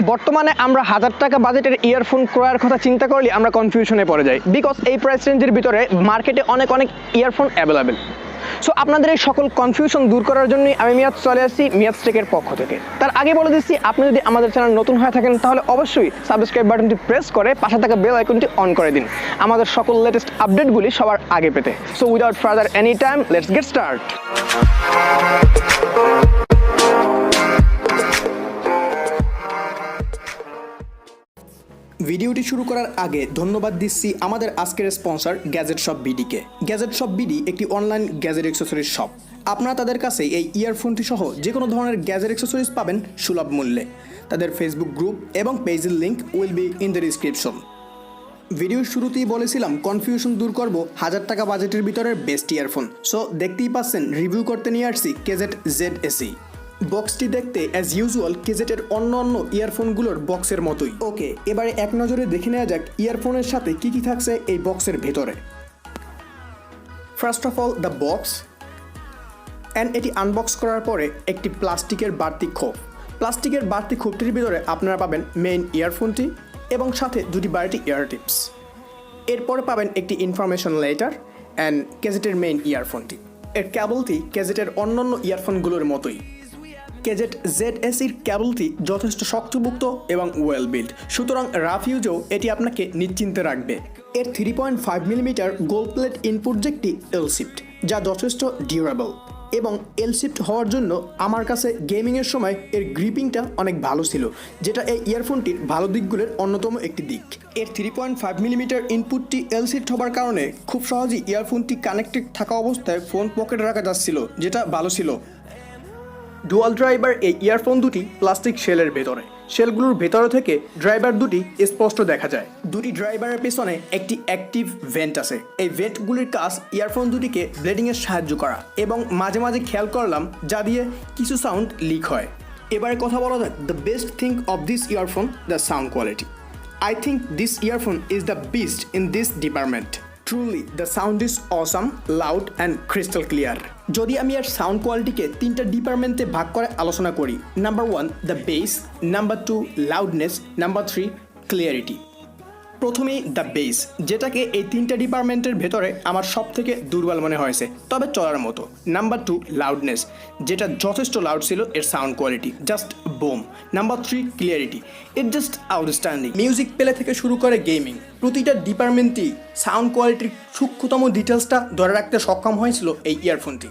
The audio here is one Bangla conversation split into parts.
বর্তমানে আমরা 1000 টাকা বাজেটের ইয়ারফোন ক্রয়ের কথা চিন্তা করলে আমরা কনফিউশনে পড়ে যাই, বিকজ এই প্রাইস রেঞ্জের ভিতরে মার্কেটে অনেক ইয়ারফোন অ্যাভেলেবেল। সো আপনাদের এই সকল কনফিউশন দূর করার জন্যই আমি মিয়াজ চলে আসছি মিয়াজ টেকের পক্ষ থেকে। তার আগে বলে দিচ্ছি, আপনি যদি আমাদের চ্যানেল নতুন হয়ে থাকেন তাহলে অবশ্যই সাবস্ক্রাইব বাটনটি প্রেস করে পাশে থাকা বেল আইকনটি অন করে দিন আমাদের সকল লেটেস্ট আপডেটগুলি সবার আগে পেতে। So without further any time, let's get start. ভিডিওটি শুরু করার আগে ধন্যবাদ দিচ্ছি আমাদের আজকের স্পন্সর গ্যাজেট শপ বিডিকে। গ্যাজেট শপ বিডি একটি অনলাইন গ্যাজেট অ্যাক্সেসরিজ শপ। আপনারা তাদের কাছে এই ইয়ারফোনটি সহ যে কোনো ধরনের গ্যাজেট অ্যাক্সেসরিজ পাবেন সুলভ মূল্যে। তাদের ফেসবুক গ্রুপ এবং পেজের link will be in the description. ভিডিওর শুরুতেই বলেছিলাম কনফিউশন দূর করব 1000 টাকা বাজেটের ভিতরের বেস্ট ইয়ারফোন। সো দেখতেই পাচ্ছেন রিভিউ করতে নিয়ে আসছি কেজেট ZSE। বক্সটি দেখতে অ্যাজ ইউজুয়াল কেজেটের অন্য ইয়ারফোনগুলোর বক্সের মতোই। ওকে, এবারে এক নজরে দেখে নেওয়া যাক ইয়ারফোনের সাথে কি কি থাকছে এই বক্সের ভেতরে। First of all the box, and এটি আনবক্স করার পরে একটি প্লাস্টিকের বাড়তি খোপ। প্লাস্টিকের বাড়তি খোপটির ভিতরে আপনারা পাবেন মেইন ইয়ারফোনটি এবং সাথে দুটি বাড়তি ইয়ার টিপস। এরপরে পাবেন একটি ইনফরমেশন লেটার অ্যান্ড কেজেটের মেইন ইয়ারফোনটি। এর কেবলটি কেজেটের অন্যান্য ইয়ারফোনগুলোর মতোই। কেজেট ZSEর কেবলটি যথেষ্ট শক্তপোক্ত এবং ওয়েল বিল্ড, সুতরাং রাফ ইউজেও এটি আপনাকে নিশ্চিন্তে রাখবে। এর 3.5 মিলিমিটার গোল্ড প্লেট ইনপুট জ্যাকটি এল-শিফট, যা যথেষ্ট ডিউরেবল এবং এল-শিফট হওয়ার জন্য আমার কাছে গেমিংয়ের সময় এর গ্রিপিংটা অনেক ভালো ছিল, যেটা এই ইয়ারফোনটির ভালো দিকগুলোর অন্যতম একটি দিক। এর 3.5 মিলিমিটার ইনপুটটি এল-শিফট হবার কারণে খুব সহজেই ইয়ারফোনটি কানেক্টেড থাকা অবস্থায় ফোন পকেটে রাখা যাচ্ছিল, যেটা ভালো ছিল। ডুয়াল ড্রাইভার এই ইয়ারফোন দুটি প্লাস্টিক শেলের ভেতরে। শেলগুলোর ভেতরে থেকে ড্রাইভার দুটি স্পষ্ট দেখা যায়। দুটি ড্রাইভারের পেছনে একটি অ্যাক্টিভ ভেন্ট আছে। এই ভেন্টগুলির কাজ ইয়ারফোন দুটিকে ব্লেডিংয়ের সাহায্য করা, এবং মাঝে মাঝে খেয়াল করলাম যা দিয়ে কিছু সাউন্ড লিক হয়। এবারে কথা বলা যাক the best thing of this earphone, the sound quality. I think this earphone is the best in this department. Truly the sound is awesome, loud and crystal clear. যদি আমি এর সাউন্ড কোয়ালিটিকে 3টা ডিপার্টমেন্টে ভাগ করে আলোচনা করি, number 1 the base, number 2 loudness, number 3 clarity. প্রথমেই দ্য বেস, যেটাকে এই 3টা ডিপার্টমেন্টের ভেতরে আমার সব থেকে দুর্বল মনে হয়েছে, তবে চলার মতো। নাম্বার 2 লাউডনেস, যেটা যথেষ্ট লাউড ছিল এর sound quality, just broom. Number 3 clarity, it just outstanding. Music play থেকে শুরু করে গেমিং, প্রতিটা ডিপার্টমেন্টই সাউন্ড কোয়ালিটির সূক্ষ্মতম ডিটেলসটা ধরে রাখতে সক্ষম হয়েছিল এই ইয়ারফোনটি।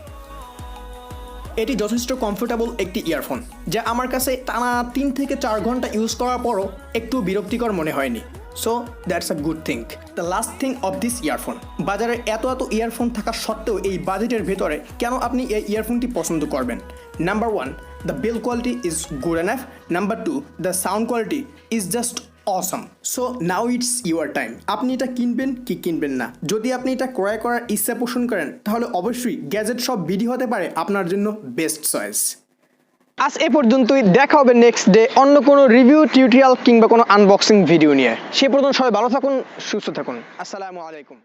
এটি যথেষ্ট কমফোর্টেবল একটি ইয়ারফোন, যা আমার কাছে টানা 3 থেকে 4 ঘন্টা ইউজ করার পরও একটু বিরক্তিকর মনে হয়নি। So that's a good thing. The last thing of this earphone, বাজারে এত ইয়ারফোন থাকা সত্ত্বেও এই বাজেটের ভেতরে কেন আপনি এই ইয়ারফোনটি পছন্দ করবেন? Number 1 the build quality is good enough. Number 2 the sound quality is just Assam. So now it's your time. আপনি এটা কিনবেন কি কিনবেন না? যদি আপনি এটা ক্রয় করার ইচ্ছা পোষণ করেন তাহলে অবশ্যই গ্যাজেট শপ বিডি হতে পারে আপনার জন্য বেস্ট চয়েস। আজ এ পর্যন্তই, দেখা হবে নেক্সট ডে অন্য কোনো রিভিউ, টিউটোরিয়াল কিংবা কোনো আনবক্সিং ভিডিও নিয়ে। সে পর্যন্ত সবাই ভালো থাকুন, সুস্থ থাকুন। আসসালামু আলাইকুম।